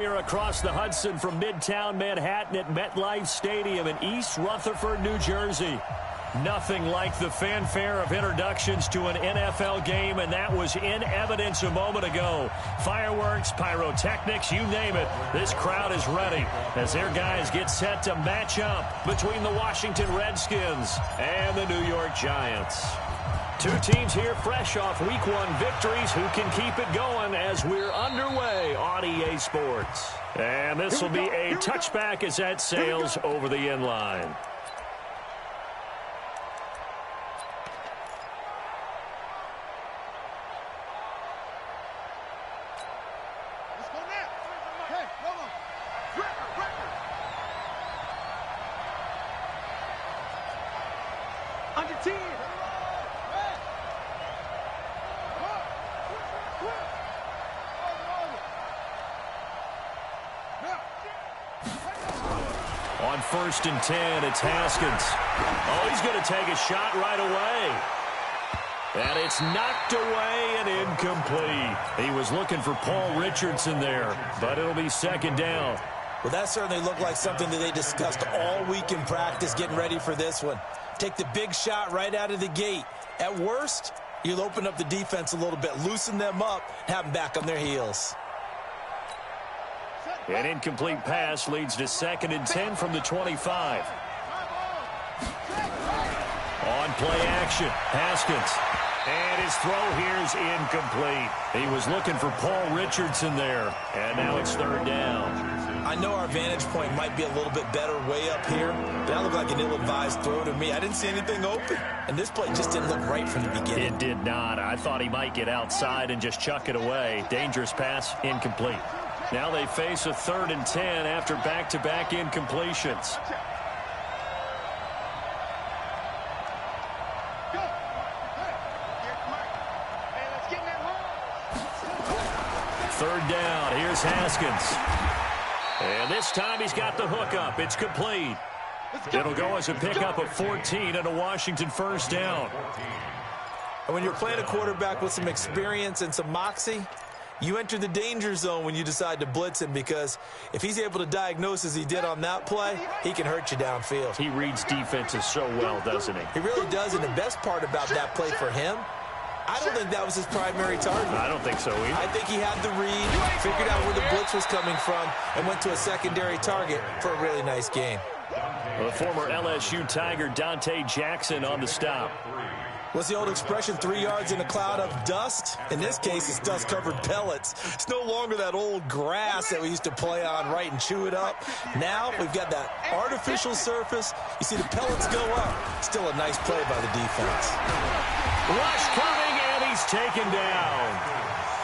Here across the Hudson from Midtown Manhattan at MetLife Stadium in East Rutherford, New Jersey. Nothing like the fanfare of introductions to an NFL game, and that was in evidence a moment ago. Fireworks, pyrotechnics, you name it. This crowd is ready as their guys get set to match up between the Washington Redskins and the New York Giants. Two teams here fresh off Week 1 victories. Who can keep it going as we're underway on EA Sports? And this will be a touchback as that sails over the end line. On 1st and 10, it's Haskins. Oh, he's going to take a shot right away. And it's knocked away and incomplete. He was looking for Paul Richardson there, but it'll be 2nd down. Well, that certainly looked like something that they discussed all week in practice, getting ready for this one. Take the big shot right out of the gate. At worst, you'll open up the defense a little bit, loosen them up, have them back on their heels. An incomplete pass leads to 2nd and 10 from the 25. On play action, Haskins. And his throw here is incomplete. He was looking for Paul Richardson there. And now it's 3rd down. I know our vantage point might be a little bit better way up here, but that looked like an ill-advised throw to me. I didn't see anything open. And this play just didn't look right from the beginning. It did not. I thought he might get outside and just chuck it away. Dangerous pass, incomplete. Now they face a 3rd and 10 after back-to-back incompletions. Third down. Here's Haskins. And this time he's got the hook up. It's complete. It'll go as a pickup of 14 and a Washington 1st down. And when you're playing a quarterback with some experience and some moxie, you enter the danger zone when you decide to blitz him, because if he's able to diagnose as he did on that play, he can hurt you downfield. He reads defenses so well, doesn't he? He really does, and the best part about that play for him, I don't think that was his primary target. I don't think so either. I think he had the read, figured out where the blitz was coming from, and went to a secondary target for a really nice gain. The former LSU Tiger Dante Jackson on the stop. What's the old expression, 3 yards in a cloud of dust? In this case, it's dust-covered pellets. It's no longer that old grass that we used to play on, right, and chew it up. Now we've got that artificial surface. You see the pellets go up. Still a nice play by the defense. Rush coming, and he's taken down.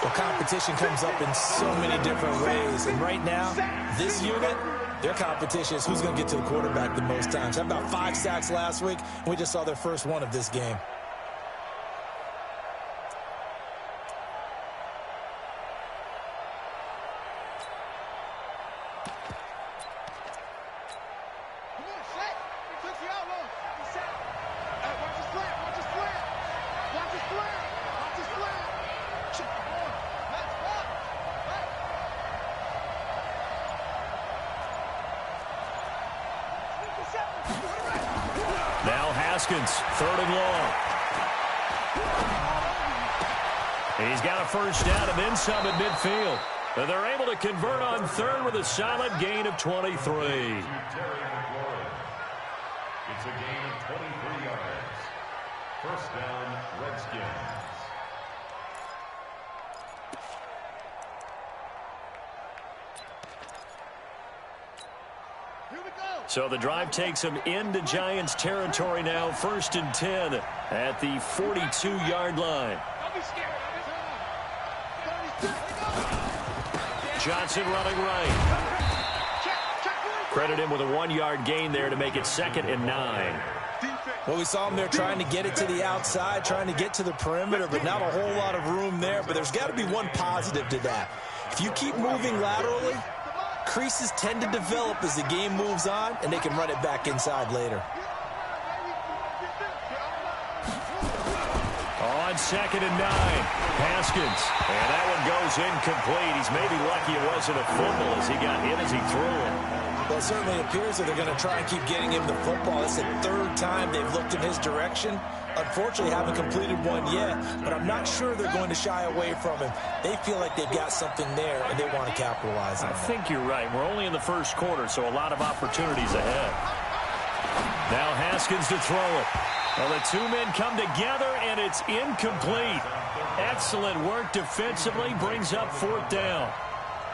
Well, competition comes up in so many different ways. And right now, this unit, their competition is who's going to get to the quarterback the most times. Had about 5 sacks last week, and we just saw their first one of this game. Now Haskins, 3rd and long. He's got a 1st down and then some at midfield. And they're able to convert on 3rd with a solid gain of 23. It's a gain of 23 yards. 1st down, Redskins. So the drive takes him into Giants territory now. 1st and 10 at the 42-yard line. Johnson running right. Credit him with a 1-yard gain there to make it 2nd and 9. Well, we saw him there trying to get it to the outside, trying to get to the perimeter, but not a whole lot of room there. But there's got to be one positive to that. If you keep moving laterally, creases tend to develop as the game moves on, and they can run it back inside later. On on 2nd and 9. Haskins. And that one goes incomplete. He's maybe lucky it wasn't a fumble as he got hit as he threw it. Well, it certainly appears that they're going to try and keep getting him the football. It's the 3rd time they've looked in his direction. Unfortunately, haven't completed one yet, but I'm not sure they're going to shy away from him. They feel like they've got something there, and they want to capitalize on it. I think you're right. We're only in the 1st quarter, so a lot of opportunities ahead. Now Haskins to throw it. Well, the 2 men come together, and it's incomplete. Excellent work defensively, brings up 4th down.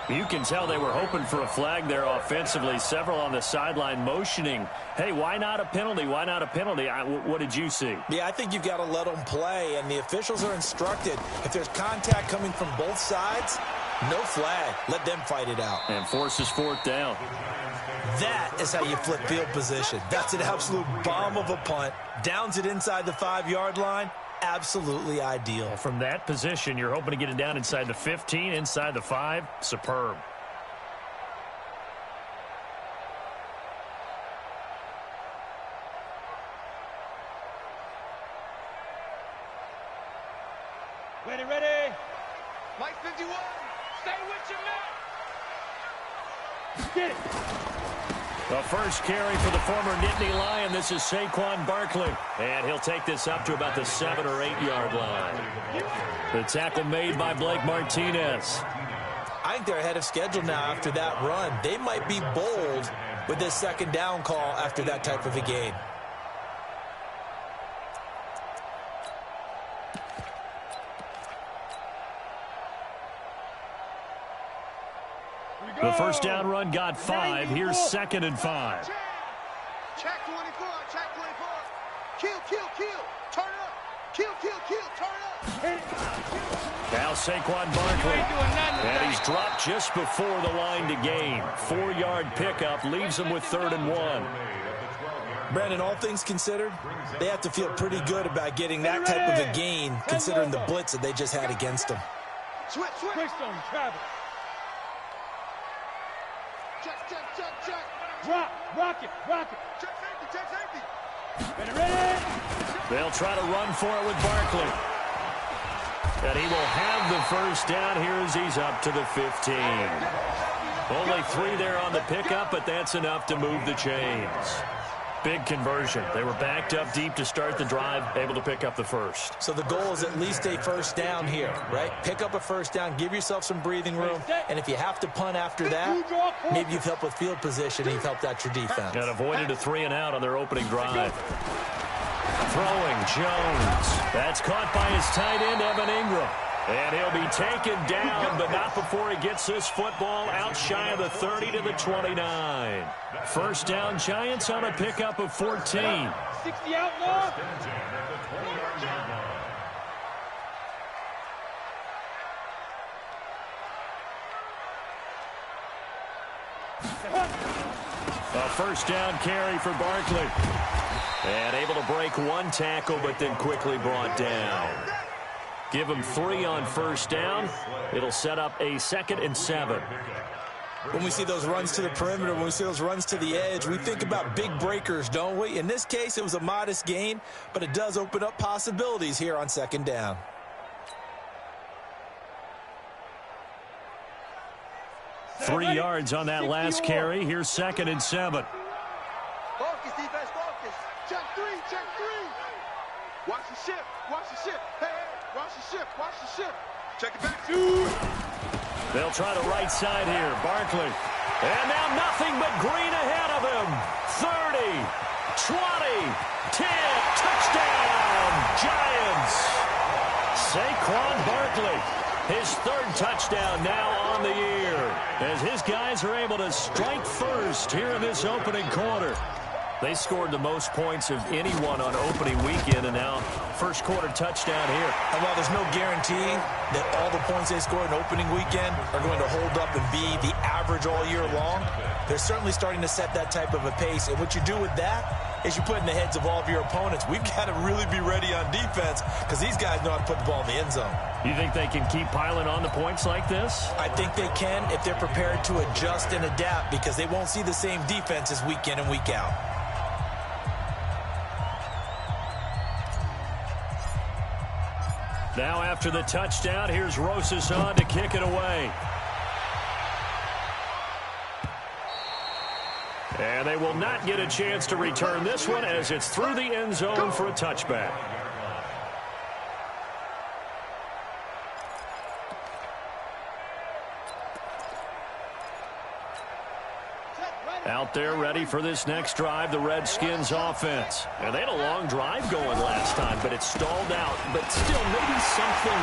You can tell they were hoping for a flag there offensively. Several on the sideline motioning, hey, why not a penalty? Why not a penalty? What did you see? Yeah, I think you've got to let them play, and the officials are instructed. If there's contact coming from both sides, no flag. Let them fight it out. And forces 4th down. That is how you flip field position. That's an absolute bomb of a punt. Downs it inside the 5-yard line. Absolutely ideal. From that position, you're hoping to get it down inside the 15, inside the 5. Superb. Ready, ready. Mike 51. Stay with your man. Get it. The first carry for the former Nittany Lion. This is Saquon Barkley. And he'll take this up to about the 7 or 8 yard line. The tackle made by Blake Martinez. I think they're ahead of schedule now after that run. They might be bold with this 2nd down call after that type of a gain. The first down run got 5. Here's 2nd and 5. Check 24. Check 24. Kill. Turn it up. Kill. Turn it up. Now Saquon Barkley. And he's dropped just before the line to gain. 4-yard pickup leaves him with 3rd and 1. Brandon, all things considered, they have to feel pretty good about getting that type of a gain considering the blitz that they just had against them. Switch on Travis. Check. Rock it. Check safety. Ready. They'll try to run for it with Barkley. And he will have the first down here as he's up to the 15. Only 3 there on the pickup, but that's enough to move the chains. Big conversion. They were backed up deep to start the drive, able to pick up the first. So the goal is at least a first down here, right? Pick up a first down, give yourself some breathing room, and if you have to punt after that, maybe you've helped with field position and you've helped out your defense. And avoided a 3 and out on their opening drive. Throwing Jones. That's caught by his tight end, Evan Ingram. And he'll be taken down, but not before he gets this football out shy of the 30 to the 29. First down, Giants on a pickup of 14. 60 outlaw. A first down carry for Barkley. And able to break 1 tackle, but then quickly brought down. Give him 3 on first down. It'll set up a 2nd and 7. When we see those runs to the perimeter, when we see those runs to the edge, we think about big breakers, don't we? In this case, it was a modest gain, but it does open up possibilities here on 2nd down. Ready. 3 yards on that last carry. Here's 2nd and 7. Focus, defense, focus. Check 3. Watch the ship. Hey, watch the ship. Check it back. They'll try the right side here. Barkley. And now nothing but green ahead of him. 30, 20, 10, touchdown, Giants. Saquon Barkley, his 3rd touchdown now on the year, as his guys are able to strike first here in this opening quarter. They scored the most points of anyone on opening weekend, and now first quarter touchdown here. And while there's no guarantee that all the points they score in opening weekend are going to hold up and be the average all year long, they're certainly starting to set that type of a pace. And what you do with that is you put in the heads of all of your opponents, we've got to really be ready on defense because these guys know how to put the ball in the end zone. You think they can keep piling on the points like this? I think they can if they're prepared to adjust and adapt because they won't see the same defenses week in and week out. Now after the touchdown, here's Rosas on to kick it away. And they will not get a chance to return this one as it's through the end zone for a touchback. Out there ready for this next drive, the Redskins offense. And they had a long drive going last time, but it stalled out. But still, maybe something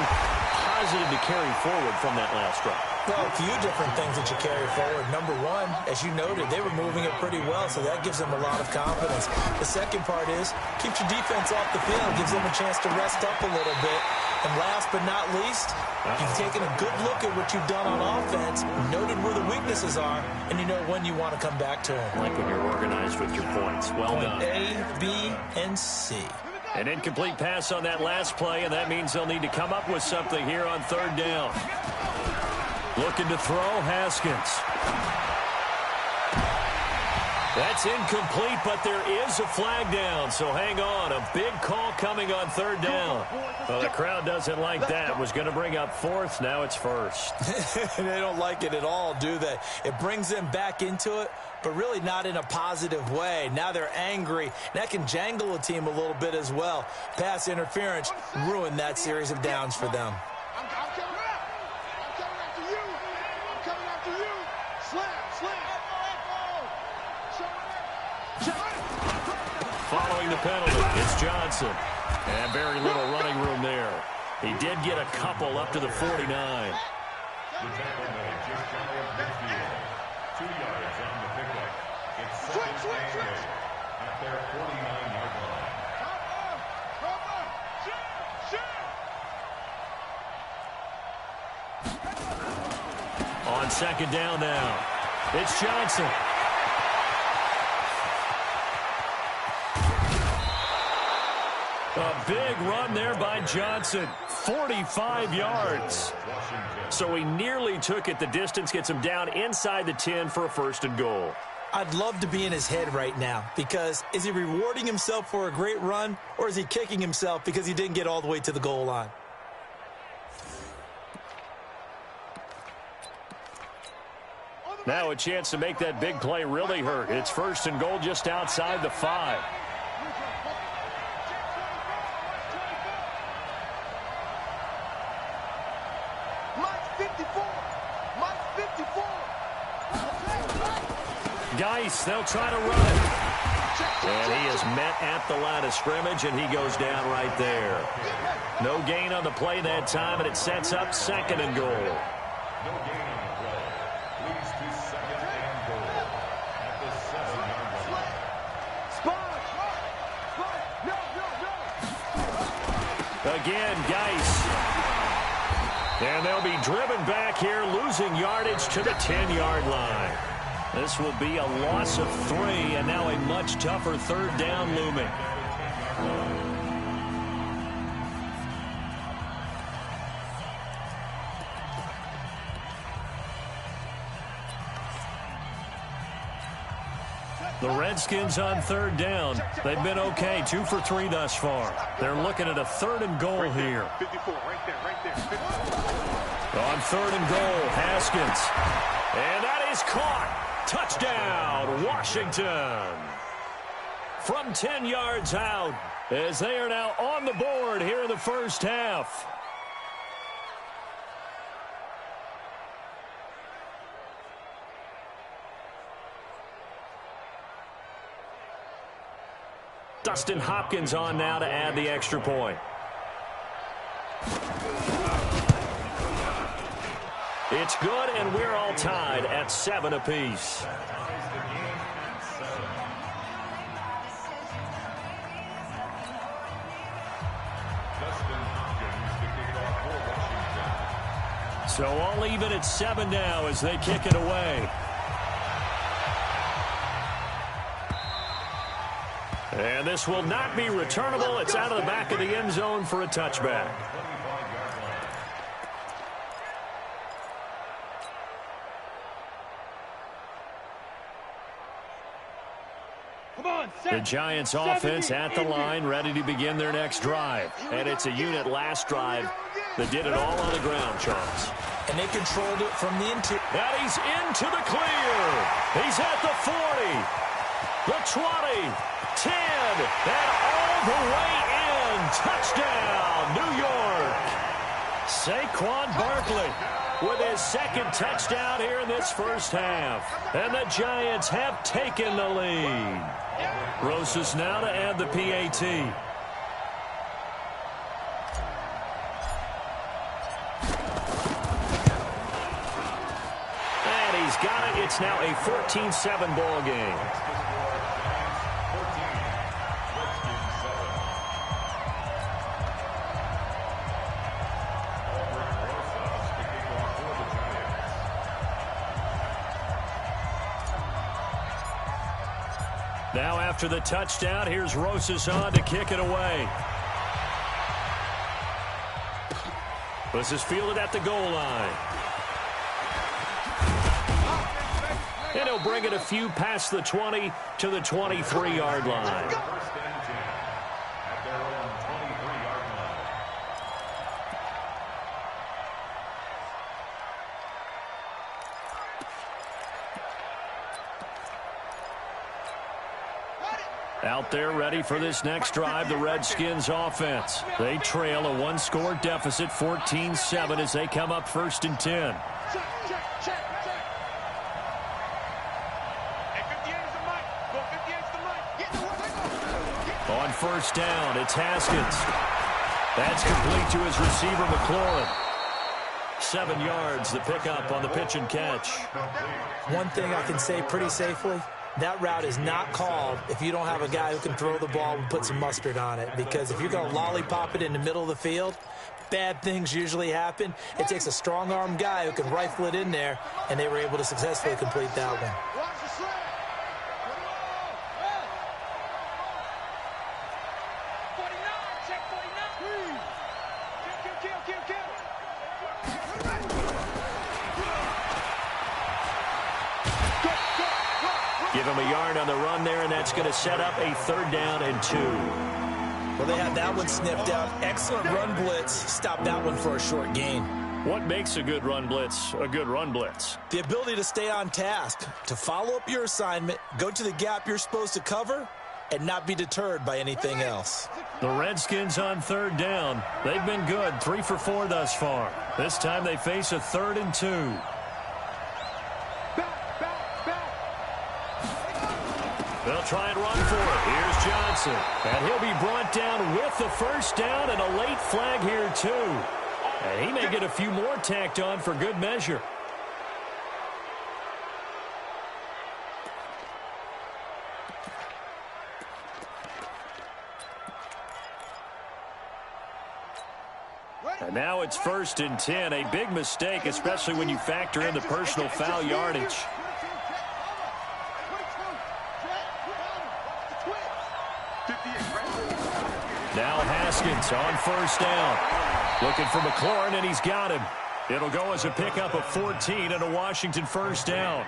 positive to carry forward from that last drive. Well, a few different things that you carry forward. Number one, as you noted, they were moving it pretty well, so that gives them a lot of confidence. The second part is, keeps your defense off the field, gives them a chance to rest up a little bit. And last but not least, you've taken a good look at what you've done on offense, noted where the weaknesses are, and you know when you want to come back to them. Like when you're organized with your points. Well done. A, B, and C. An incomplete pass on that last play, and that means they'll need to come up with something here on third down. Looking to throw, Haskins. That's incomplete, but there is a flag down, so hang on. A big call coming on third down. Well, the crowd doesn't like that. Was going to bring up fourth. Now it's first. They don't like it at all, do they? It brings them back into it, but really not in a positive way. Now they're angry. That can jangle a team a little bit as well. Pass interference ruined that series of downs for them. I'm coming after you. I'm coming after you. Slam. Following the penalty, it's Johnson. And very little running room there. He did get a couple up to the 49. The tackle made just shy of midfield. 2 yards on the pickup. It's second and 8 at their 49-yard line. On second down now, it's Johnson. A big run there by Johnson, 45 yards. So he nearly took it the distance, gets him down inside the 10 for a first and goal. I'd love to be in his head right now, because is he rewarding himself for a great run, or is he kicking himself because he didn't get all the way to the goal line? Now a chance to make that big play really hurt. It's first and goal just outside the 5. Geis, they'll try to run it. And he is met at the line of scrimmage, and he goes down right there. No gain on the play that time, and it sets up second and goal. No gain on the play. Leads to second and goal at the 7-yard line. Again, Geis. And they'll be driven back here, losing yardage to the 10-yard line. This will be a loss of 3, and now a much tougher third down looming. The Redskins on third down. They've been okay, 2 for 3 thus far. They're looking at a third and goal here. 54, right there. 54. On third and goal, Haskins. And that is caught. Touchdown, Washington. From 10 yards out, as they are now on the board here in the first half. Dustin Hopkins on now to add the extra point. It's good, and we're all tied at 7 apiece. So all even at 7 now as they kick it away. And this will not be returnable. It's out of the back of the end zone for a touchback. The Giants offense at the line, ready to begin their next drive. And it's a unit last drive that did it all on the ground, Charles. And they controlled it from the interior. And he's into the clear. He's at the 40, the 20, 10, and all the way in. Touchdown, New York. Saquon Barkley with his second touchdown here in this first half. And the Giants have taken the lead. Rosas now to add the PAT. And he's got it. It's now a 14-7 ball game. Now after the touchdown, here's Rosas on to kick it away. This is fielded at the goal line. And he'll bring it a few past the 20 to the 23-yard line. Out there ready for this next drive, the Redskins offense. They trail a one-score deficit, 14-7, as they come up 1st and 10. On 1st down, it's Haskins. That's complete to his receiver, McLaurin. 7 yards, the pickup on the pitch and catch. One thing I can say pretty safely, that route is not called if you don't have a guy who can throw the ball and put some mustard on it. Because if you're going to lollipop it in the middle of the field, bad things usually happen. It takes a strong-arm guy who can rifle it in there, and they were able to successfully complete that one. Give him a yard on the run there, and that's going to set up a 3rd down and 2. Well, they had that one sniffed out. Excellent run blitz. Stopped that one for a short gain. What makes a good run blitz a good run blitz? The ability to stay on task, to follow up your assignment, go to the gap you're supposed to cover, and not be deterred by anything else. The Redskins on 3rd down. They've been good, 3 for 4 thus far. This time they face a 3rd and 2. They'll try and run for it. Here's Johnson. And he'll be brought down with the 1st down and a late flag here, too. And he may get a few more tacked on for good measure. And now it's 1st and 10. A big mistake, especially when you factor in the personal foul yardage. Now Haskins on 1st down. Looking for McLaurin, and he's got him. It'll go as a pickup of 14 and a Washington 1st down.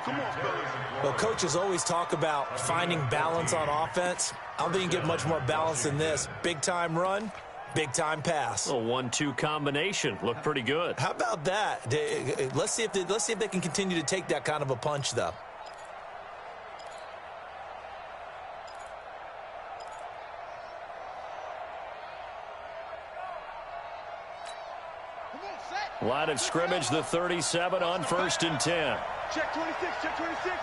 Well, coaches always talk about finding balance on offense. I don't think you can get much more balance than this. Big-time run, big-time pass. A 1-2 combination. Looked pretty good. How about that? Let's see if they can continue to take that kind of a punch, though. Line of scrimmage, the 37 on 1st and 10. Check 26, check 26.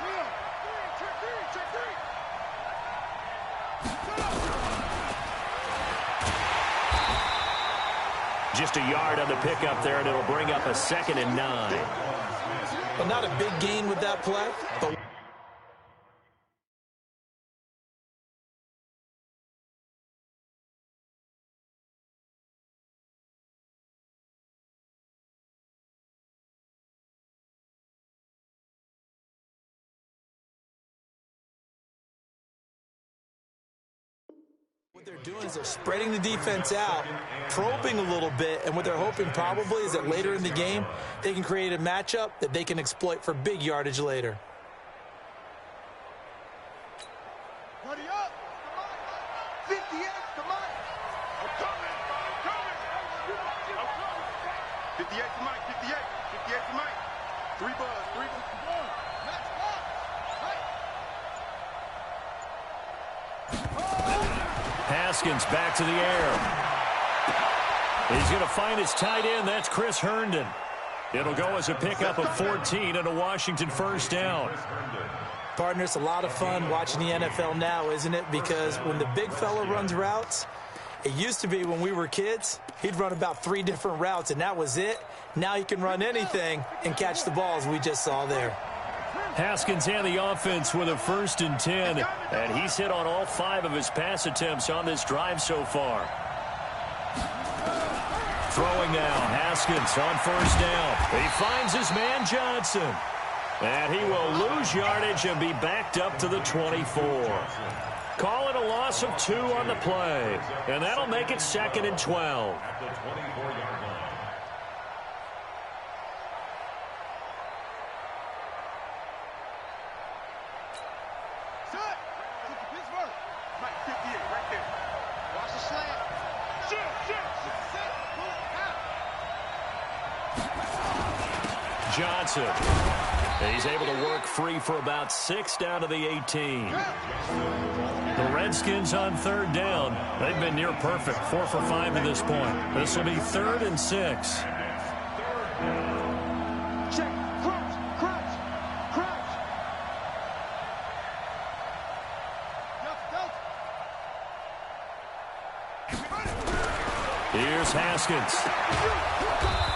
Just a yard on the pickup there, and it'll bring up a 2nd and 9. Well, not a big gain with that play, but what they're doing is they're spreading the defense out, probing a little bit, and what they're hoping probably is that later in the game, they can create a matchup that they can exploit for big yardage later. Buddy up. 58, come on. I'm coming. 58 to Mike, 58. 58 to Mike. 3 buzz, 3 buzz. Let's go. Haskins back to the air. He's going to find his tight end. That's Chris Herndon. It'll go as a pickup of 14 and a Washington first down. Partner, it's a lot of fun watching the NFL now, isn't it? Because when the big fella runs routes, it used to be when we were kids, he'd run about 3 different routes, and that was it. Now he can run anything and catch the balls we just saw there. Haskins and the offense with a 1st and 10, and he's hit on all 5 of his pass attempts on this drive so far. Throwing now, Haskins on 1st down. He finds his man Johnson. And he will lose yardage and be backed up to the 24. Call it a loss of 2 on the play. And that'll make it 2nd and 12. At the 24-yard line. Set. Pittsburgh. Mike, 58, right there. Watch the slant. Shit. Set. Out. Johnson. He's able to work free for about 6 down to the 18. The Redskins on 3rd down. They've been near perfect, 4 for 5 to this point. This will be 3rd and 6. Check. Crouch. Here's Haskins.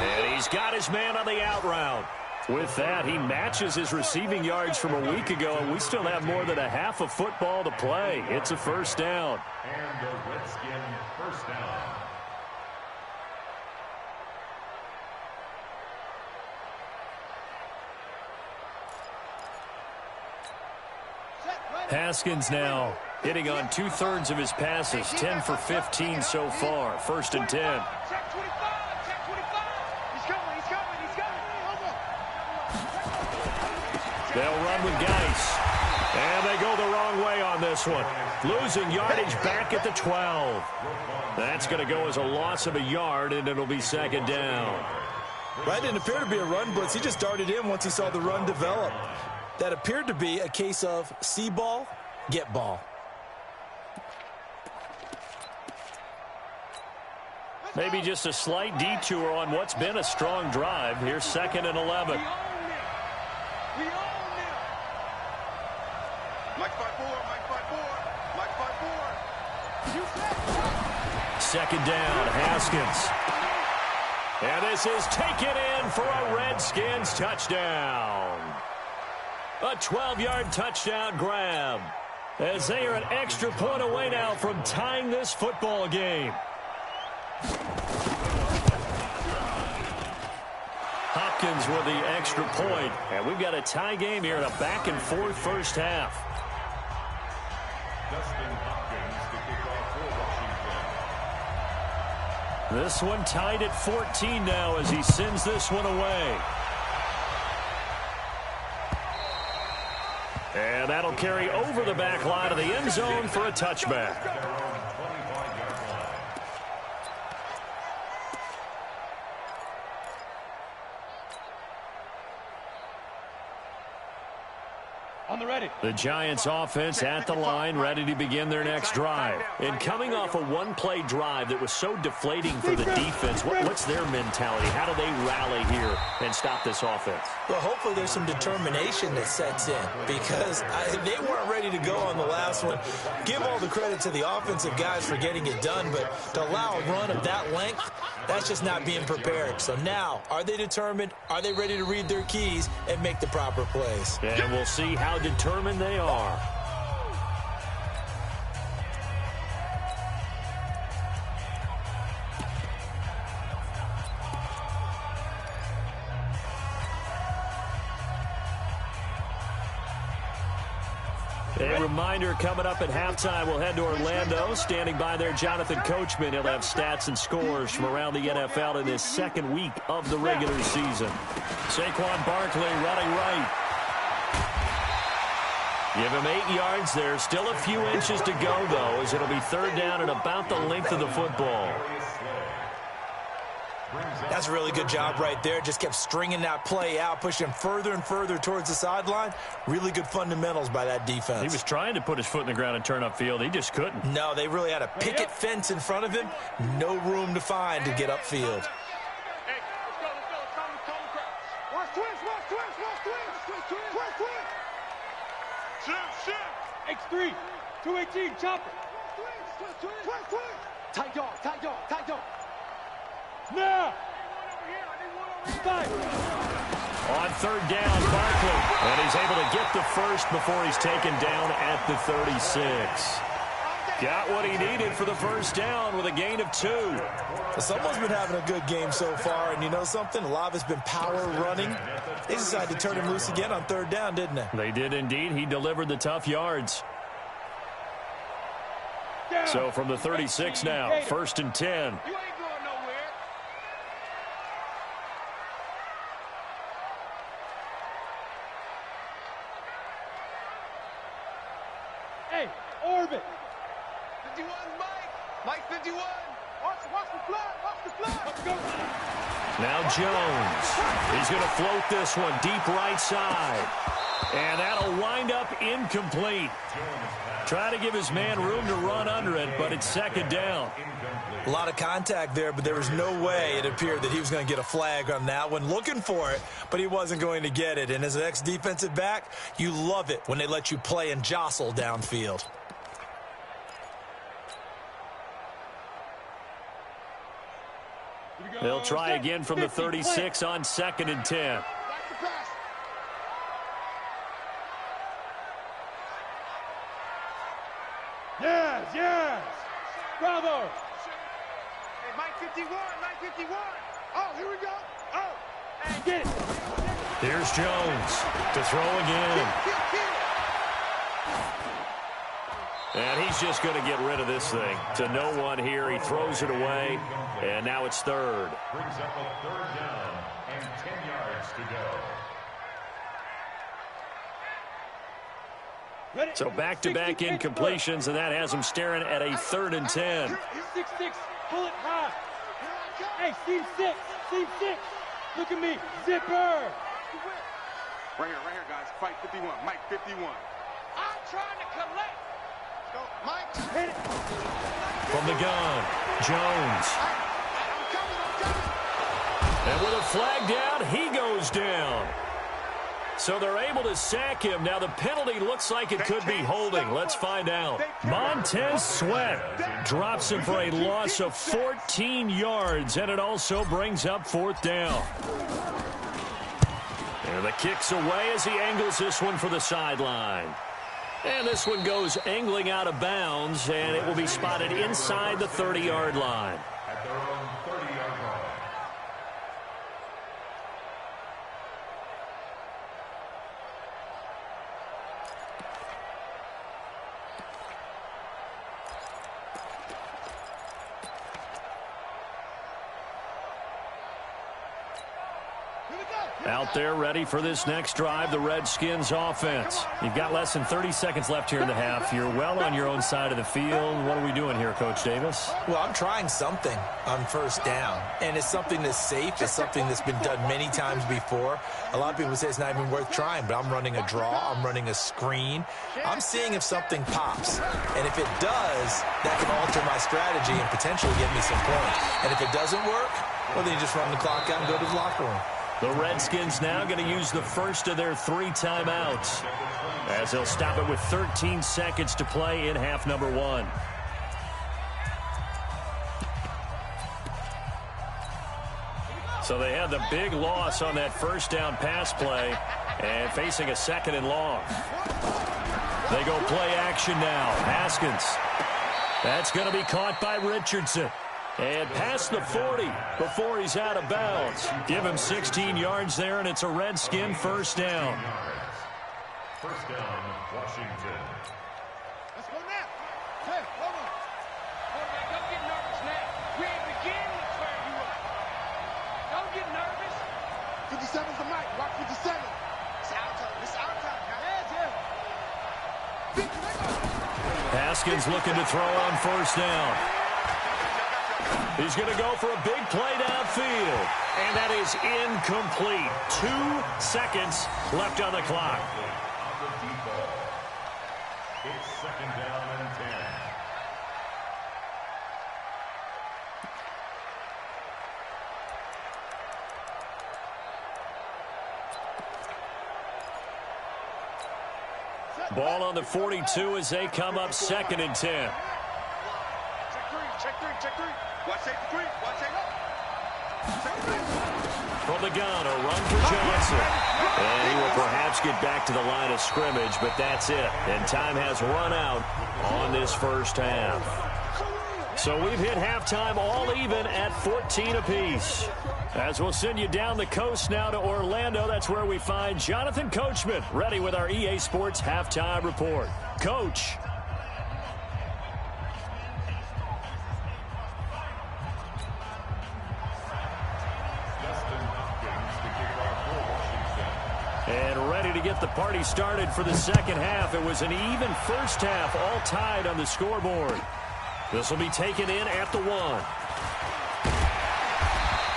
And he's got his man on the out route. With that, he matches his receiving yards from a week ago, and we still have more than a half of football to play. It's a 1st down. And the Redskin first down. Haskins now hitting on 2/3 of his passes, 10 for 15 so far. 1st and 10. Check 25. He's coming. They'll run with Geis. And they go the wrong way on this one. Losing yardage back at the 12. That's going to go as a loss of a yard, and it'll be 2nd down. Right, didn't appear to be a run blitz. He just darted in once he saw the run develop. That appeared to be a case of see ball, get ball. Maybe just a slight detour on what's been a strong drive. Here's 2nd and 11. We own them. Mike 5-4. 2nd down, Haskins. And this is taken in for a Redskins touchdown. A 12-yard touchdown grab. As they are an extra point away now from tying this football game. Hopkins with the extra point. And we've got a tie game here in a back-and-forth first half. Dustin Hopkins to kick off for Washington. This one tied at 14 now as he sends this one away. And that'll carry over the back line of the end zone for a touchback. On the ready. The Giants offense at the line, ready to begin their next drive. And coming off a one-play drive that was so deflating for the defense, what's their mentality? How do they rally here and stop this offense? Well, hopefully there's some determination that sets in because they weren't ready to go on the last one. Give all the credit to the offensive guys for getting it done, but to allow a run of that length, that's just not being prepared. So now, are they determined? Are they ready to read their keys and make the proper plays? And we'll see how determined they are. A reminder, coming up at halftime, we'll head to Orlando. Standing by there, Jonathan Coachman. He'll have stats and scores from around the NFL in his second week of the regular season. Saquon Barkley running right. Give him 8 yards there. Still a few inches to go, though, as it'll be third down and about the length of the football. That's a really good job right there. Just kept stringing that play out, pushing further and further towards the sideline. Really good fundamentals by that defense. He was trying to put his foot in the ground and turn upfield. He just couldn't. No, they really had a picket fence in front of him. No room to find to get upfield. Hey, let's go. Watch twins. Shift. X3, 218, chopper. Twins. Tight dog. Now. Stop. On third down, Barkley. And he's able to get the first before he's taken down at the 36. Got what he needed for the first down with a gain of 2. Well, someone's been having a good game so far, and you know something? A lot of it's been power running. They decided to turn him loose again on third down, didn't they? They did indeed. He delivered the tough yards. So from the 36 now, first and 10. You ain't going nowhere. Hey, orbit. 51's Mike 51. Watch the flag. Let's go. Now Jones. He's going to float this one deep right side. And that'll wind up incomplete. Try to give his man room to run under it, but it's second down. A lot of contact there, but there was no way it appeared that he was going to get a flag on that one. Looking for it, but he wasn't going to get it. And as an ex-defensive back, you love it when they let you play and jostle downfield. They'll try again from the 36 on second and 10. Back to pass. Yes. Bravo. Hey, Mike 51. Oh, here we go. Oh. Hey, get it. Here's Jones to throw again. And he's just going to get rid of this thing. To no one here. He throws it away. And now it's third. Brings up a third down and 10 yards to go. So back-to-back incompletions, and that has him staring at a third and 10. 6-6, pull it high. Hey, seam 6. Look at me, zipper. Right here, guys. Fight 51. Mike 51. I'm trying to collect. Go, Mike. Hit it. From the gun, Jones. I'm coming. And with a flag down, he goes down. So they're able to sack him. Now the penalty looks like it could be holding. Let's find out. Montez Sweat drops him for a loss of 14 yards, and it also brings up fourth down. And the kick's away as he angles this one for the sideline. And this one goes angling out of bounds, and it will be spotted inside the 30-yard line. At their own 30-yard line. Out there ready for this next drive, the Redskins offense. You've got less than 30 seconds left here in the half. You're well on your own side of the field. What are we doing here, Coach Davis? Well, I'm trying something on first down, and it's something that's safe. It's something that's been done many times before. A lot of people say it's not even worth trying, but I'm running a draw. I'm running a screen. I'm seeing if something pops, and if it does, that can alter my strategy and potentially get me some points. And if it doesn't work, well, then you just run the clock out and go to the locker room. The Redskins now going to use the first of their 3 timeouts, as they'll stop it with 13 seconds to play in half number 1. So they had the big loss on that first down pass play and facing a second and long. They go play action now. Haskins. That's going to be caught by Richardson. And past the 40 before he's out of bounds. Give him 16 yards there, and it's a Redskin first down. First down, Washington. Let's go now. Hey, hold on. Quarterback, don't get nervous now. We ain't beginning to turn you up. Don't get nervous. 57's the mic. Watch 57. It's our time. It's our time, guys. Yeah. Haskins looking to throw on first down. He's going to go for a big play downfield. And that is incomplete. 2 seconds left on the clock. It's second down and 10. Ball on the 42 as they come up second and 10. Check three. Watch safety three. Watch safety. From the gun, a run for Johnson. And he will perhaps get back to the line of scrimmage, but that's it. And time has run out on this first half. So we've hit halftime all even at 14 apiece. As we'll send you down the coast now to Orlando, that's where we find Jonathan Coachman ready with our EA Sports halftime report. Coach. And ready to get the party started for the second half. It was an even first half, all tied on the scoreboard. This will be taken in at the 1.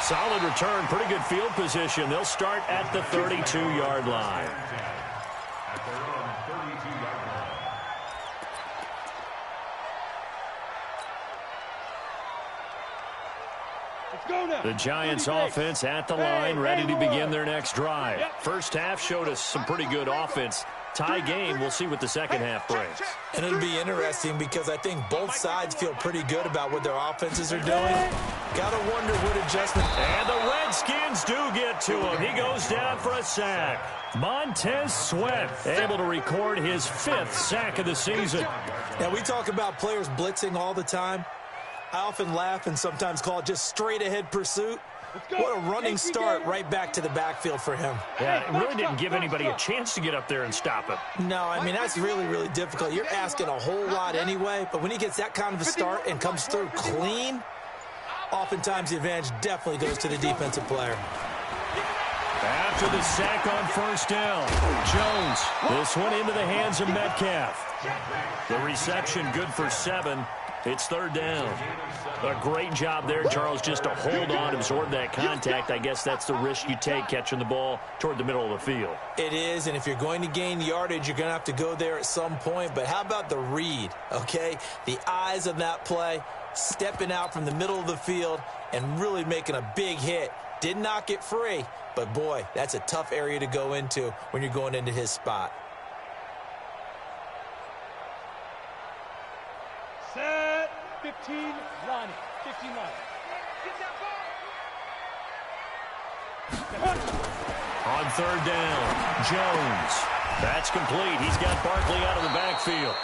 Solid return, pretty good field position. They'll start at the 32-yard line. At their own 32-yard line. Let's go now. The Giants offense at the line, ready to begin their next drive. First half showed us some pretty good offense. Tie game, we'll see what the second half brings. And it'll be interesting because I think both sides feel pretty good about what their offenses are doing. Gotta wonder what adjustment. And the Redskins do get to him. He goes down for a sack. Montez Sweat able to record his 5th sack of the season. Now, we talk about players blitzing all the time. I often laugh and sometimes call it just straight-ahead pursuit. What a running start right back to the backfield for him. Yeah, it really didn't give anybody a chance to get up there and stop him. No, I mean, that's really, really difficult. You're asking a whole lot anyway, but when he gets that kind of a start and comes through clean, oftentimes the advantage definitely goes to the defensive player. After the sack on first down, Jones, this one into the hands of Metcalf. The reception good for 7. It's third down. A great job there, Charles, just to hold on, absorb that contact. I guess that's the risk you take catching the ball toward the middle of the field. It is, and if you're going to gain yardage, you're going to have to go there at some point. But how about the read, okay? The eyes of that play, stepping out from the middle of the field and really making a big hit. Did not get free, but boy, that's a tough area to go into when you're going into his spot. Set 15 line. 15 line. Get that On third down, Jones. That's complete. He's got Barkley out of the backfield.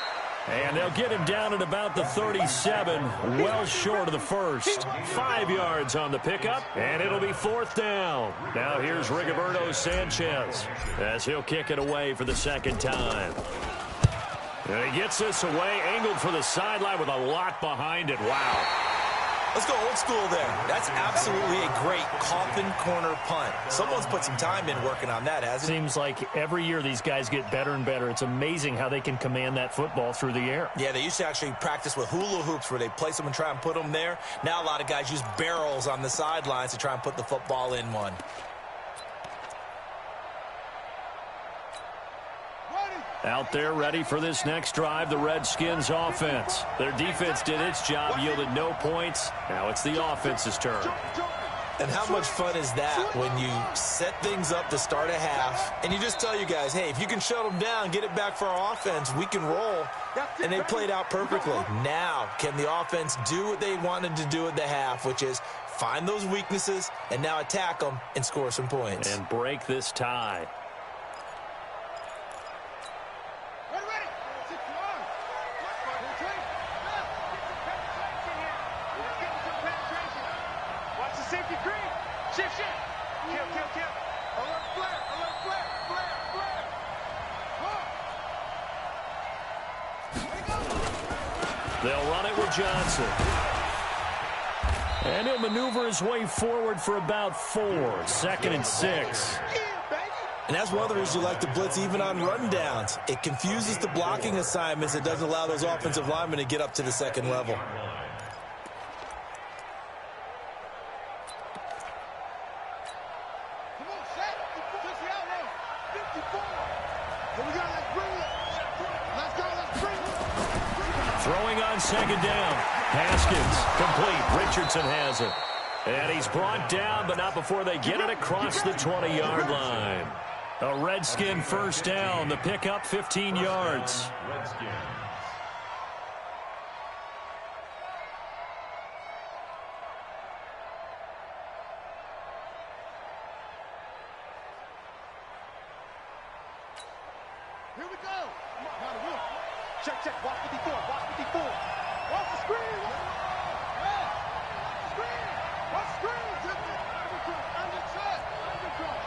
And they'll get him down at about the 37, well short of the first. 5 yards on the pickup, and it'll be fourth down. Now here's Rigoberto Sanchez as he'll kick it away for the second time. And he gets this away, angled for the sideline with a lot behind it. Wow. Let's go old school there. That's absolutely a great coffin corner punt. Someone's put some time in working on that, hasn't it? Seems like every year these guys get better and better. It's amazing how they can command that football through the air. Yeah, they used to actually practice with hula hoops where they place them and try and put them there. Now a lot of guys use barrels on the sidelines to try and put the football in one. Out there ready for this next drive, the Redskins offense. Their defense did its job, yielded no points. Now it's the offense's turn. And how much fun is that when you set things up to start a half and you just tell you guys, hey, if you can shut them down, get it back for our offense, we can roll. And they played out perfectly. Now, can the offense do what they wanted to do at the half, which is find those weaknesses and now attack them and score some points. And break this tie. They'll run it with Johnson. And he'll maneuver his way forward for about 4. 2nd and 6. And that's one of the reasons you like to blitz even on rundowns. It confuses the blocking assignments. It doesn't allow those offensive linemen to get up to the second level. Throwing on second down. Haskins, complete. Richardson has it. And he's brought down, but not before they get it across the 20-yard line. A Redskin first down. The pickup, 15 yards. Redskins. Here we go. Check, check. Watch 54. Watch 54. Watch the screen. Watch the screen. Watch the screen. Undercut.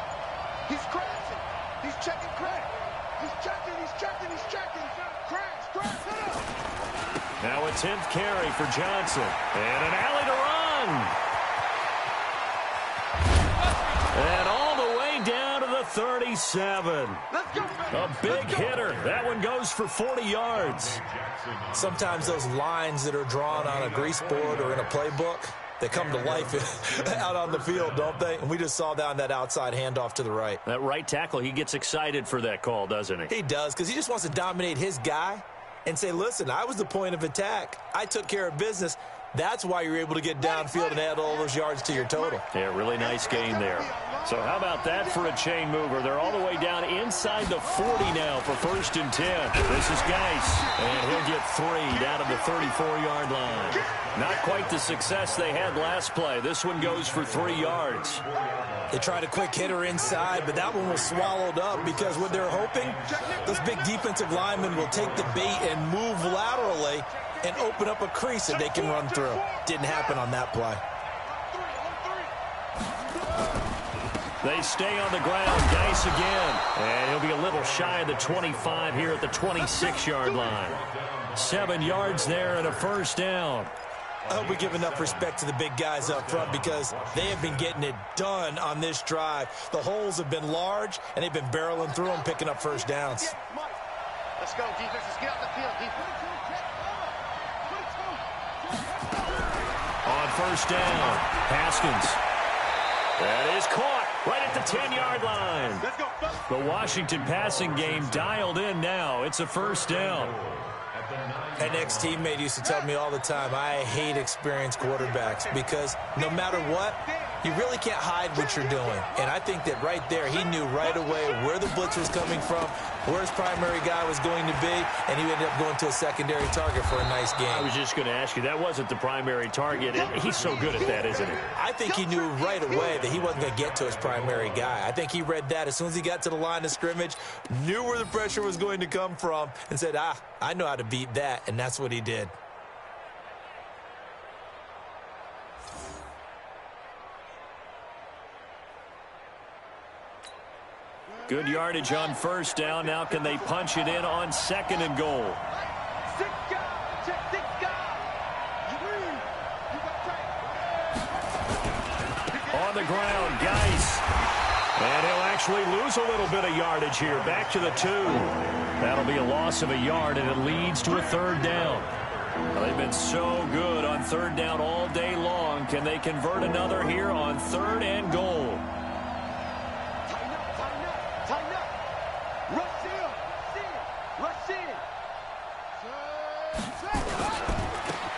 He's crashing. He's checking crack. He's checking. He's checking. He's checking. Crash. Crash. Hit him. Now a 10th carry for Johnson. And an alley to run. And all the way down to the 37. Let's go. A big hitter. That one goes for 40 yards. Sometimes those lines that are drawn on a grease board or in a playbook, they come to life out on the field, don't they? And we just saw that on that outside handoff to the right. That right tackle, he gets excited for that call, doesn't he? He does, because he just wants to dominate his guy and say, listen, I was the point of attack. I took care of business. That's why you're able to get downfield and add all those yards to your total. Yeah, really nice gain there. So how about that for a chain mover? They're all the way down inside the 40 now for 1st and 10. This is Geis, and he'll get 3 down to the 34-yard line. Not quite the success they had last play. This one goes for 3 yards. They tried a quick hitter inside, but that one was swallowed up because what they're hoping, those big defensive linemen will take the bait and move laterally and open up a crease that they can run through. Didn't happen on that play. They stay on the ground. Geis again. And he'll be a little shy of the 25 here at the 26-yard line. 7 yards there and a first down. I hope we give enough respect to the big guys up front because they have been getting it done on this drive. The holes have been large, and they've been barreling through them, picking up first downs. Let's go, defense. Let's get out the field, defense. On first down, Haskins. That is caught right at the 10-yard line. Let's go. The Washington passing game dialed in now. It's a first down. An ex-teammate used to tell me all the time, I hate experienced quarterbacks because no matter what, you really can't hide what you're doing. And I think that right there, he knew right away where the blitz was coming from, where his primary guy was going to be, and he ended up going to a secondary target for a nice game. I was just going to ask you, that wasn't the primary target. And he's so good at that, isn't he? I think he knew right away that he wasn't going to get to his primary guy. I think he read that as soon as he got to the line of scrimmage, knew where the pressure was going to come from, and said, I know how to beat that, and that's what he did. Good yardage on first down. Now can they punch it in on 2nd and goal? On the ground, Geis. And he'll actually lose a little bit of yardage here. Back to the 2. That'll be a loss of a yard, and it leads to a 3rd down. Well, they've been so good on 3rd down all day long. Can they convert another here on 3rd and goal?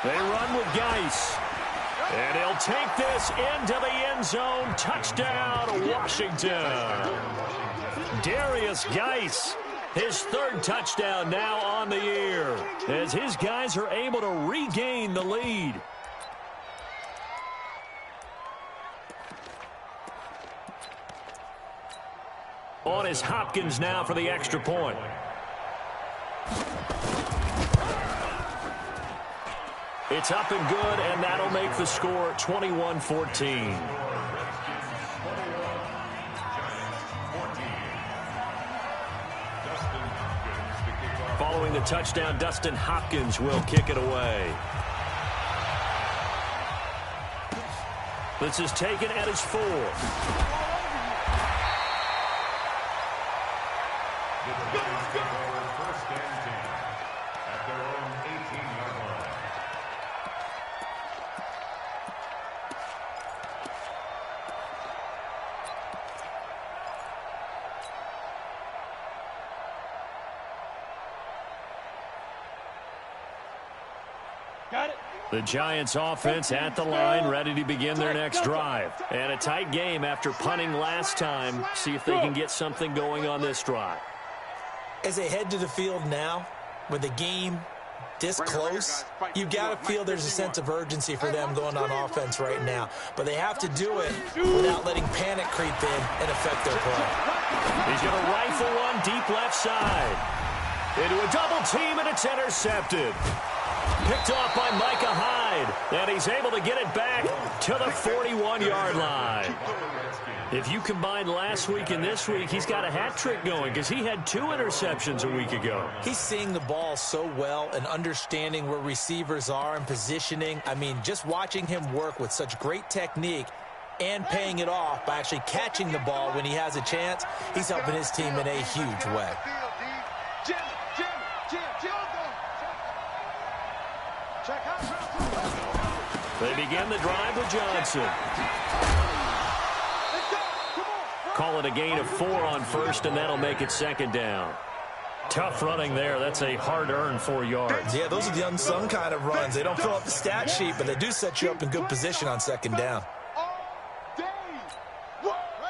They run with Geis. And he'll take this into the end zone. Touchdown, Washington. Darius Geis, his 3rd touchdown now on the year, as his guys are able to regain the lead. On is Hopkins now for the extra point. It's up and good, and that'll make the score 21-14. Following the touchdown, Dustin Hopkins will kick it away. This is taken at his 4. Giants take over 1st and 10 at their own 18-yard line. Got it. The Giants offense at the line, ready to begin their next drive. And a tight game after punting last time. See if they can get something going on this drive. As they head to the field now, with the game this close, you got to feel there's a sense of urgency for them going on offense right now. But they have to do it without letting panic creep in and affect their play. He's going to rifle one deep left side. Into a double team, and it's intercepted. Picked off by Micah Hyde, and he's able to get it back to the 41-yard line. If you combine last week and this week, he's got a hat trick going because he had 2 interceptions a week ago. He's seeing the ball so well and understanding where receivers are and positioning. I mean, just watching him work with such great technique and paying it off by actually catching the ball when he has a chance, he's helping his team in a huge way. They begin the drive with Johnson. Call it a gain of 4 on first, and that'll make it 2nd down. Tough running there. That's a hard-earned 4 yards. Yeah, those are the unsung kind of runs. They don't fill up the stat sheet, but they do set you up in good position on 2nd down.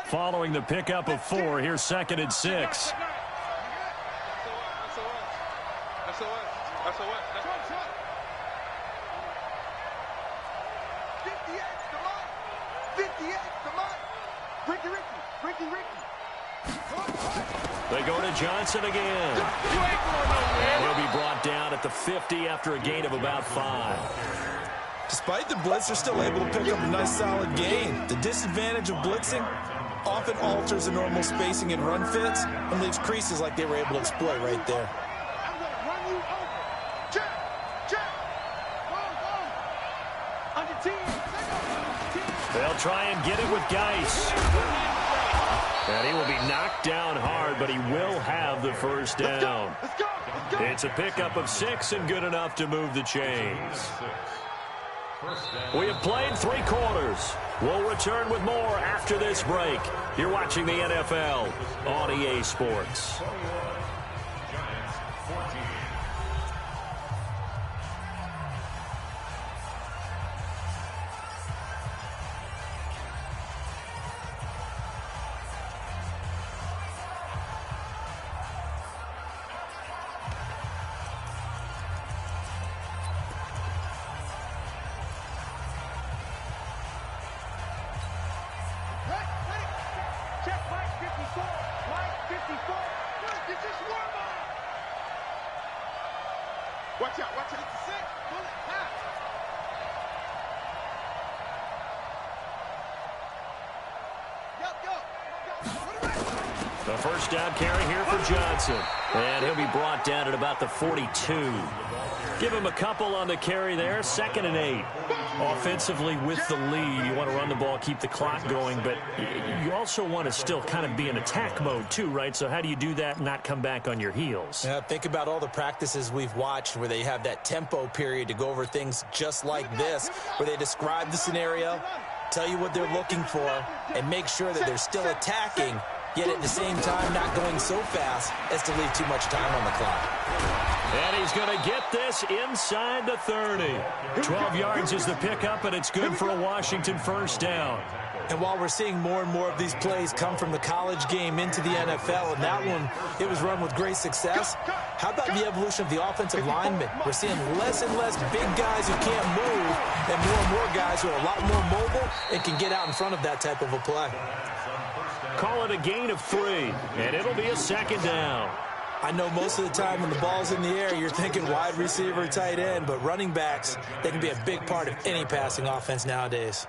Following the pickup of 4, here's 2nd and 6. They go to Johnson again. And he'll be brought down at the 50 after a gain of about 5. Despite the blitz, they're still able to pick up a nice solid gain. The disadvantage of blitzing often alters the normal spacing and run fits and leaves creases like they were able to exploit right there. They'll try and get it with Geis. And he will be knocked down hard, but he will have the 1st down. It's a pickup of 6 and good enough to move the chains. We have played 3 quarters. We'll return with more after this break. You're watching the NFL on EA Sports. Giants 14. Watch out, watch out. It's a 6. Pull it, pass. The 1st down carry here for Johnson. And he'll be brought down at about the 42. Give him a couple on the carry there. 2nd and 8. Offensively with the lead, you want to run the ball, keep the clock going, but you also want to still kind of be in attack mode too, right? So how do you do that and not come back on your heels? Yeah, think about all the practices we've watched where they have that tempo period to go over things just like this, where they describe the scenario, tell you what they're looking for, and make sure that they're still attacking, yet at the same time not going so fast as to leave too much time on the clock. And he's going to get this inside the 30. 12 yards is the pickup, and it's good for a Washington 1st down. And while we're seeing more and more of these plays come from the college game into the NFL, and that one, it was run with great success, how about the evolution of the offensive linemen? We're seeing less and less big guys who can't move and more guys who are a lot more mobile and can get out in front of that type of a play. Call it a gain of 3, and it'll be a 2nd down. I know most of the time when the ball's in the air, you're thinking wide receiver, tight end, but running backs, they can be a big part of any passing offense nowadays.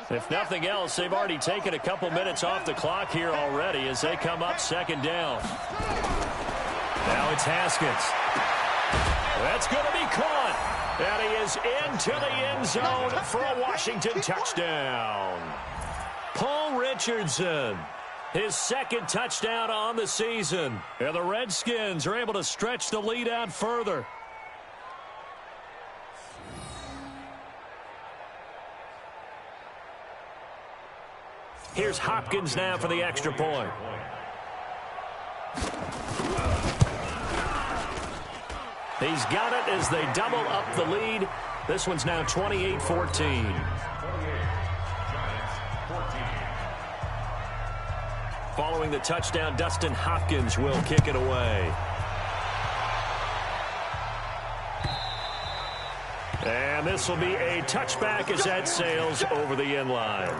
If nothing else, they've already taken a couple minutes off the clock here already as they come up 2nd down. Now it's Haskins. That's going to be caught. And he is into the end zone for a Washington touchdown. Paul Richardson. His second touchdown on the season. And the Redskins are able to stretch the lead out further. Here's Hopkins now for the extra point. He's got it as they double up the lead. This one's now 28-14. Following the touchdown, Dustin Hopkins will kick it away. And this will be a touchback as that sails over the end line.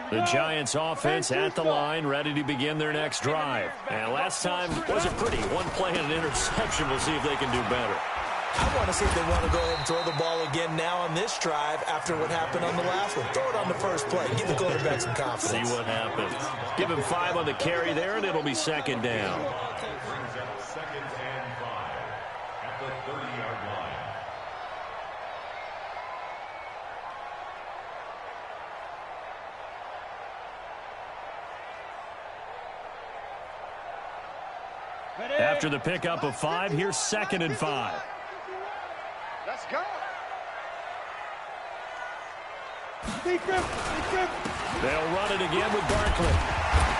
The Giants offense at the line, ready to begin their next drive. And last time wasn't pretty. One play and an interception. We'll see if they can do better. I want to see if they want to go ahead and throw the ball again now on this drive after what happened on the last one. Throw it on the first play. Give the quarterback some confidence. See what happens. Give him 5 on the carry there, and it'll be second down. Brings up 2nd and 5 at the 30-yard line. After the pickup of 5, here's 2nd and 5. Let's go. They'll run it again with Barkley.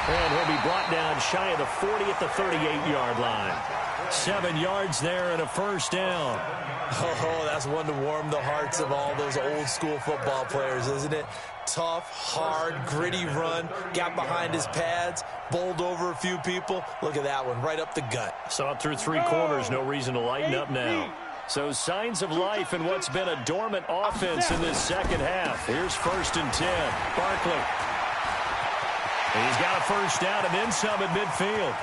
And he'll be brought down shy of the 40 at the 38-yard line. 7 yards there and a first down. Oh, that's one to warm the hearts of all those old-school football players, isn't it? Tough, hard, gritty run. Got behind his pads, bowled over a few people. Look at that one, right up the gut. Saw it through 3 quarters. No reason to lighten up now. So signs of life in what's been a dormant offense in this second half. Here's 1st and 10. Barkley. He's got a first down and then some at midfield.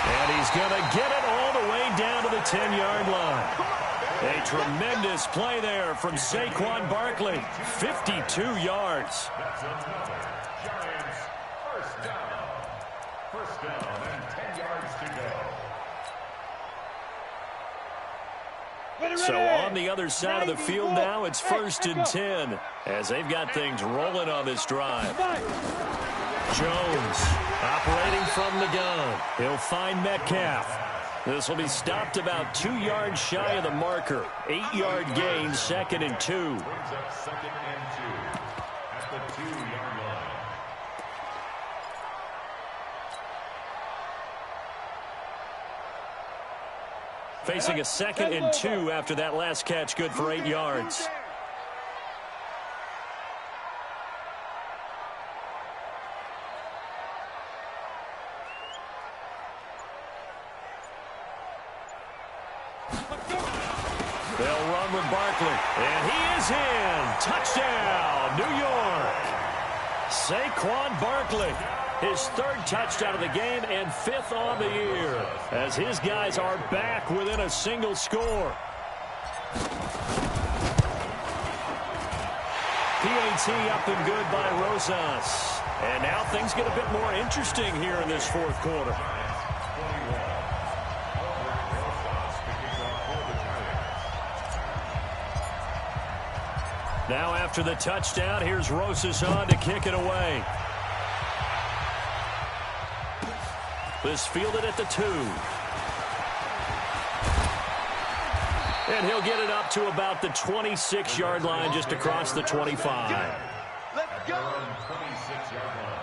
And he's going to get it all the way down to the 10-yard line. A tremendous play there from Saquon Barkley. 52 yards. That's another Giants first down. First down and 10 yards to go. So on the other side of the field now, it's 1st and 10 as they've got things rolling on this drive. Jones operating from the gun. He'll find Metcalf. This will be stopped about 2 yards shy of the marker. 8-yard gain, 2nd and 2. Brings up 2nd and 2 at the 2-yard line. Facing a 2nd and 2 after that last catch, good for 8 yards. They'll run with Barkley, and he is in. Touchdown, New York. Saquon Barkley, his 3rd touchdown of the game and 5th on the year, as his guys are back within a single score. PAT up and good by Rosas. And now things get a bit more interesting here in this 4th quarter. Now after the touchdown, here's Rosas on to kick it away. This fielded at the 2. And he'll get it up to about the 26-yard line, just across the 25. Let's go. 26-yard line.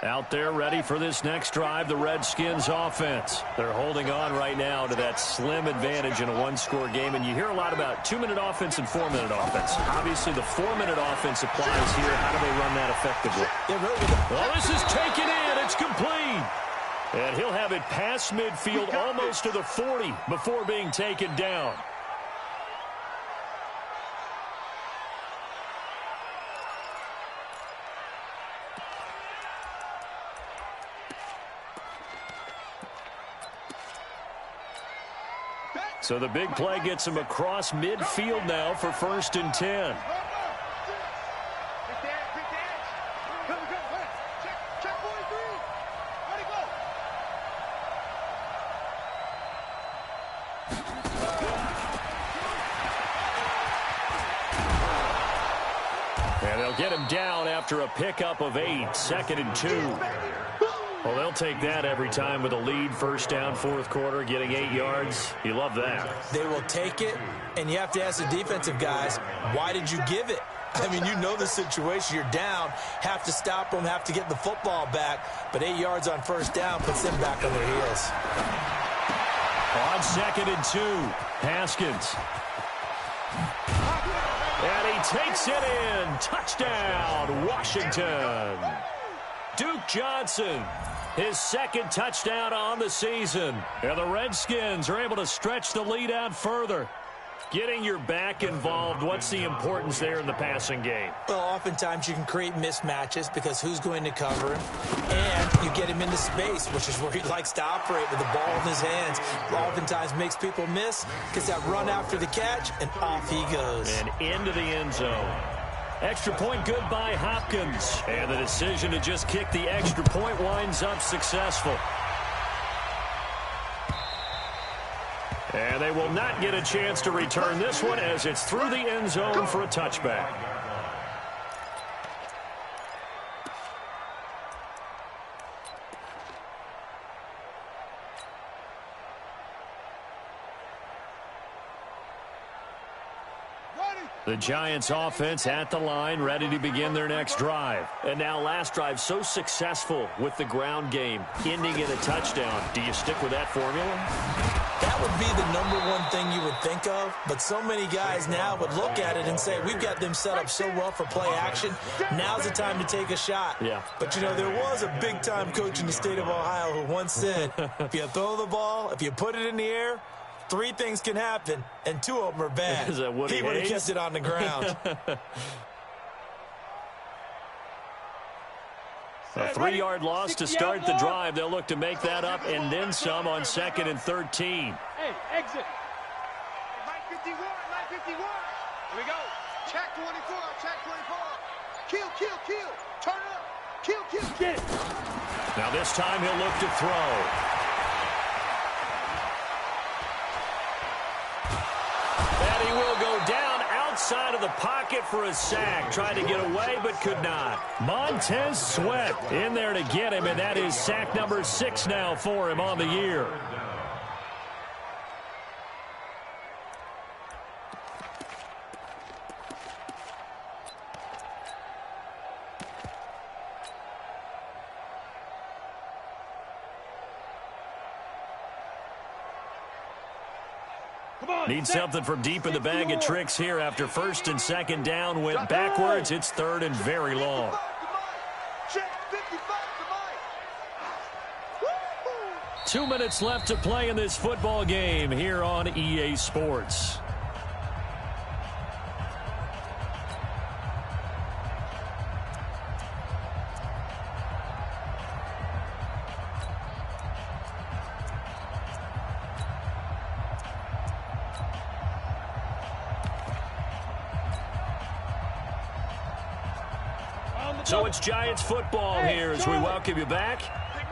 Out there ready for this next drive, the Redskins offense. They're holding on right now to that slim advantage in a 1-score game, and you hear a lot about 2-minute offense and 4-minute offense. Obviously, the 4-minute offense applies here. How do they run that effectively? Well, this is taken in. It's complete. And he'll have it past midfield almost to the 40 before being taken down. So the big play gets him across midfield now for 1st and 10. And they'll get him down after a pickup of 8, 2nd and 2. Well, they'll take that every time with a lead, 1st down, 4th quarter, getting 8 yards. You love that. They will take it, and you have to ask the defensive guys, why did you give it? I mean, you know the situation. You're down, have to stop them, have to get the football back, but 8 yards on 1st down puts them back on their heels. On 2nd and 2, Haskins. And he takes it in. Touchdown, Washington. Duke Johnson, his 2nd touchdown on the season. And the Redskins are able to stretch the lead out further. Getting your back involved, what's the importance there in the passing game? Well, oftentimes you can create mismatches because who's going to cover him? And you get him into space, which is where he likes to operate with the ball in his hands. Oftentimes makes people miss, gets that run after the catch, and off he goes. And into the end zone. Extra point good by Hopkins. And the decision to just kick the extra point winds up successful. And they will not get a chance to return this one as it's through the end zone for a touchback. The Giants offense at the line, ready to begin their next drive. And now last drive so successful with the ground game, ending in a touchdown. Do you stick with that formula? That would be the #1 thing you would think of, but so many guys now would look at it and say, we've got them set up so well for play action. Now's the time to take a shot. Yeah. But, you know, there was a big-time coach in the state of Ohio who once said, if you throw the ball, if you put it in the air, 3 things can happen, and 2 of them are bad. Is that Woody He would have Hayes? kept it on the ground. A 3-yard loss to start the drive. They'll look to make that up and then some on 2nd and 13. Hey, exit. Line 51, line 51. Here we go. Check 24, check 24. Kill, kill, kill. Turn it up. Kill, kill. Get it. Now this time he'll look to throw. And he will go down outside of the pocket for a sack. Tried to get away, but could not. Montez Sweat in there to get him, and that is sack number 6 now for him on the year. Need something from deep in the bag of tricks here after 1st and 2nd down. Went backwards. It's 3rd and very long. Check 55 to 2 minutes left to play in this football game here on EA Sports. So it's Giants football here as we welcome you back.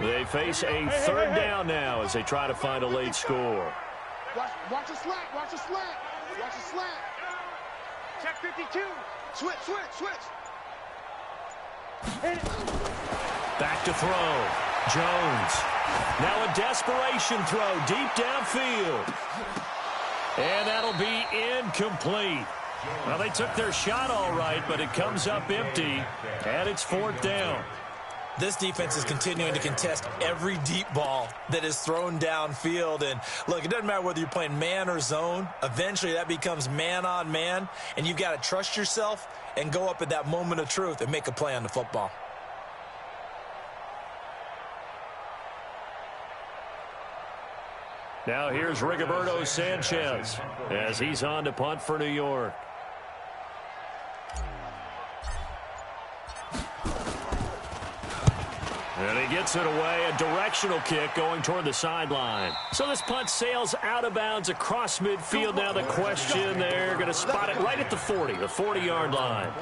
They face a 3rd down now as they try to find a late score. Watch a slant, watch a slant. Watch a slant. Check 52. Switch, switch, switch. Back to throw. Jones. Now a desperation throw deep downfield. And that'll be incomplete. Well, they took their shot all right, but it comes up empty, and it's 4th down. This defense is continuing to contest every deep ball that is thrown downfield. And, look, it doesn't matter whether you're playing man or zone. Eventually, that becomes man on man, and you've got to trust yourself and go up at that moment of truth and make a play on the football. Now here's Rigoberto Sanchez as he's on to punt for New York. And he gets it away, a directional kick going toward the sideline. So this punt sails out of bounds across midfield. Now the question, they're going to spot it right at the 40, the 40-yard line.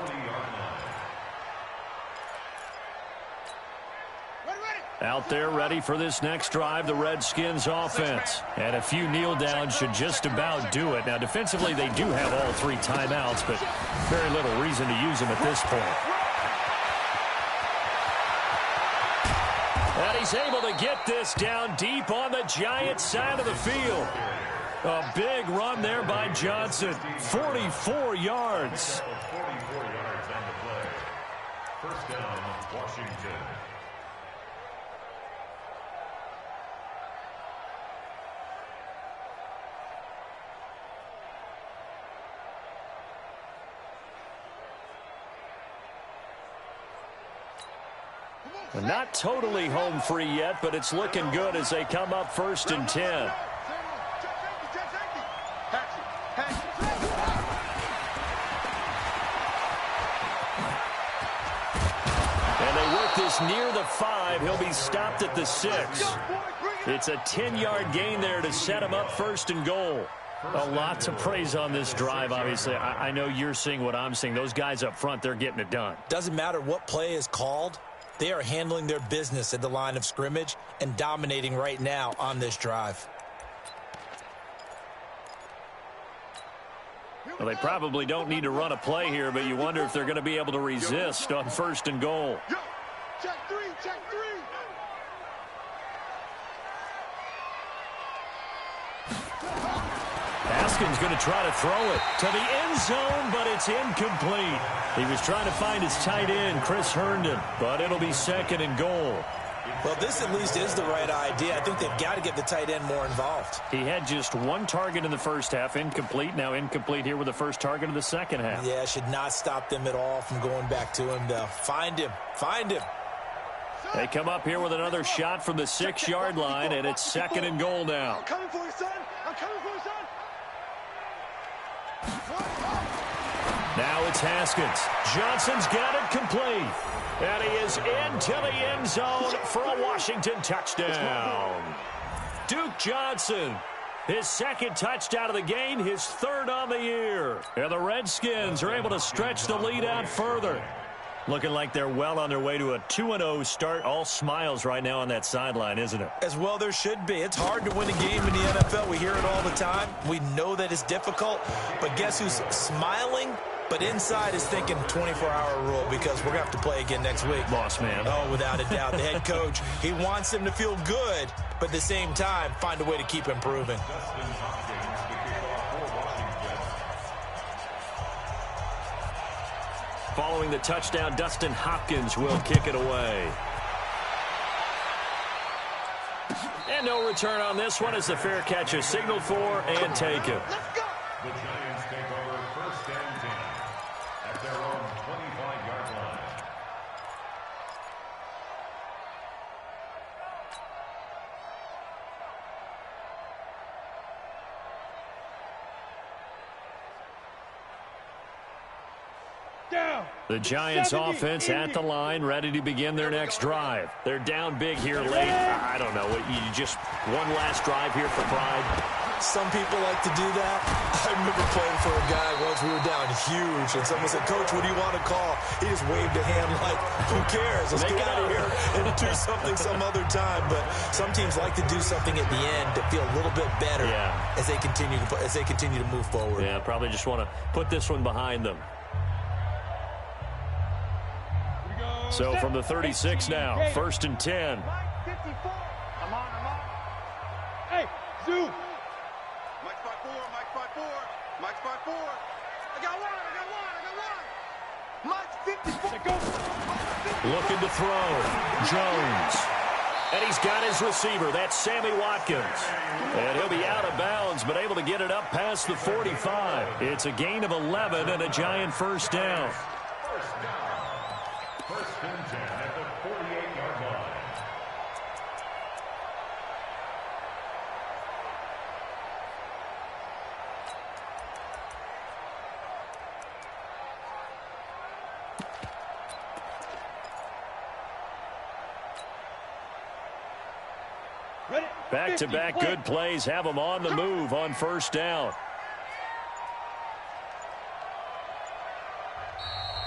Out there ready for this next drive, the Redskins offense. And a few kneel downs should just about do it. Now defensively they do have all 3 timeouts, but very little reason to use them at this point. And he's able to get this down deep on the Giants side of the field. A big run there by Johnson. 44 yards. 44 yards on the play. First down, Washington. Not totally home free yet, but it's looking good as they come up 1st and 10. And they work this near the 5. He'll be stopped at the 6. It's a 10-yard gain there to set him up 1st and goal. A lot to praise on this drive, obviously. I know you're seeing what I'm seeing. Those guys up front, they're getting it done. Doesn't matter what play is called. They are handling their business at the line of scrimmage and dominating right now on this drive. Well, they probably don't need to run a play here, but you wonder if they're going to be able to resist on 1st and goal. Check 3, check 3. Haskins going to try to throw it to the end zone, but it's incomplete. He was trying to find his tight end, Chris Herndon, but it'll be 2nd and goal. Well, this at least is the right idea. I think they've got to get the tight end more involved. He had just 1 target in the first half, incomplete. Now incomplete here with the first target of the second half. Yeah, should not stop them at all from going back to him, though. Find him. Find him. They come up here with another shot from the 6-yard line, and it's 2nd and goal now. I'm coming for you, son. I'm coming for you, son. Now it's Haskins. Johnson's got it complete. And he is into the end zone for a Washington touchdown. Duke Johnson, his 2nd touchdown of the game, his 3rd on the year. And the Redskins are able to stretch the lead out further. Looking like they're well on their way to a 2-0 start. All smiles right now on that sideline, isn't it? As well there should be. It's hard to win a game in the NFL. We hear it all the time. We know that it's difficult. But guess who's smiling? But inside is thinking 24-hour rule because we're going to have to play again next week. Boss man. Oh, without a doubt. The head coach, he wants them to feel good, but at the same time, find a way to keep improving. Following the touchdown, Dustin Hopkins will kick it away. And no return on this one as the fair catch is signaled for and taken. The Giants take over 1st and 10 at their own 25-yard line. Down. The Giants offense at the line, ready to begin their next drive. They're down big here late. I don't know. You just one last drive here for pride. Some people like to do that. I remember playing for a guy once. We were down huge, and someone said, "Coach, what do you want to call?" He just waved a hand like, "Who cares? Let's get out of here and do something some other time." But some teams like to do something at the end to feel a little bit better as they continue to move forward. Yeah, probably just want to put this one behind them. So from the 36 now, 1st and 10. Mike 54. I'm on. Hey, Zoo. Mike spot 4. Mike spot 4. Mike spot 4. I got one. Mike's 54. Go. Looking to throw. Jones. And he's got his receiver. That's Sammy Watkins. And he'll be out of bounds, but able to get it up past the 45. It's a gain of 11 and a Giant 1st down. 1st and 10 at the 48-yard line. Back-to-back good plays have them on the move on first down.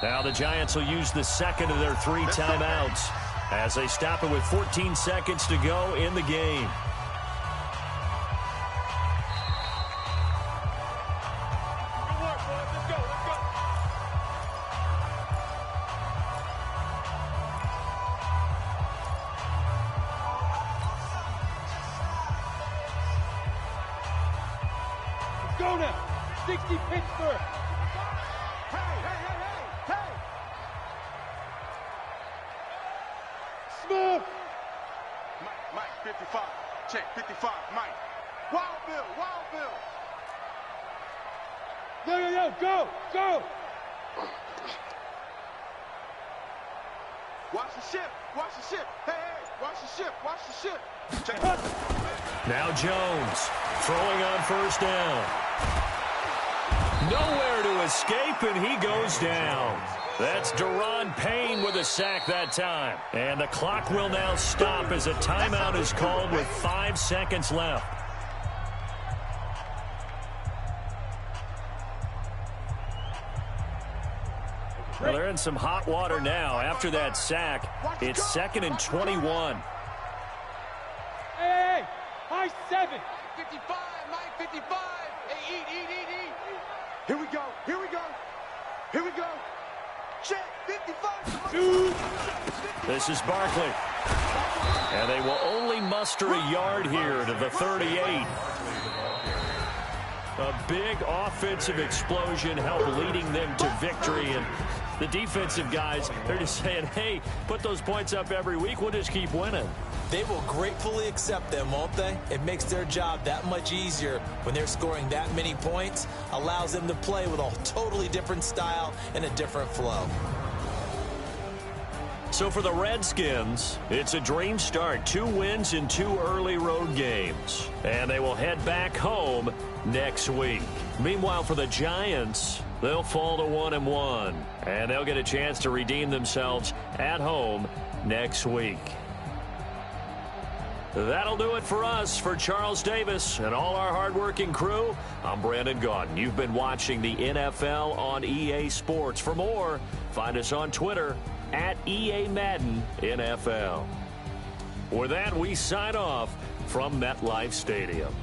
Now the Giants will use the second of their 3 timeouts as they stop it with 14 seconds to go in the game. Go now. 60 Pittsburgh. Hey. Smooth. Mike, 55. Check, 55, Mike. Wild Bill. Yo, go. Watch the ship. Hey, watch the ship. Check. Now Jones throwing on first down. Nowhere to escape, and he goes down. That's Deron Payne with a sack that time. And the clock will now stop as a timeout is called with 5 seconds left. Well, they're in some hot water now. After that sack, it's 2nd and 21. Hey, high 7. 55, Mike, 55. Hey, eat. Here we go. Check, 55. Shoot. This is Barkley. And they will only muster a yard here to the 38. A big offensive explosion helped leading them to victory. And the defensive guys, they're just saying, hey, put those points up every week. We'll just keep winning. They will gratefully accept them, won't they? It makes their job that much easier when they're scoring that many points. Allows them to play with a totally different style and a different flow. So for the Redskins, it's a dream start. 2 wins in 2 early road games. And they will head back home next week. Meanwhile, for the Giants, they'll fall to 1-1. And they'll get a chance to redeem themselves at home next week. That'll do it for us. For Charles Davis and all our hardworking crew, I'm Brandon Gaudin. You've been watching the NFL on EA Sports. For more, find us on Twitter at EA Madden NFL. With that, we sign off from MetLife Stadium.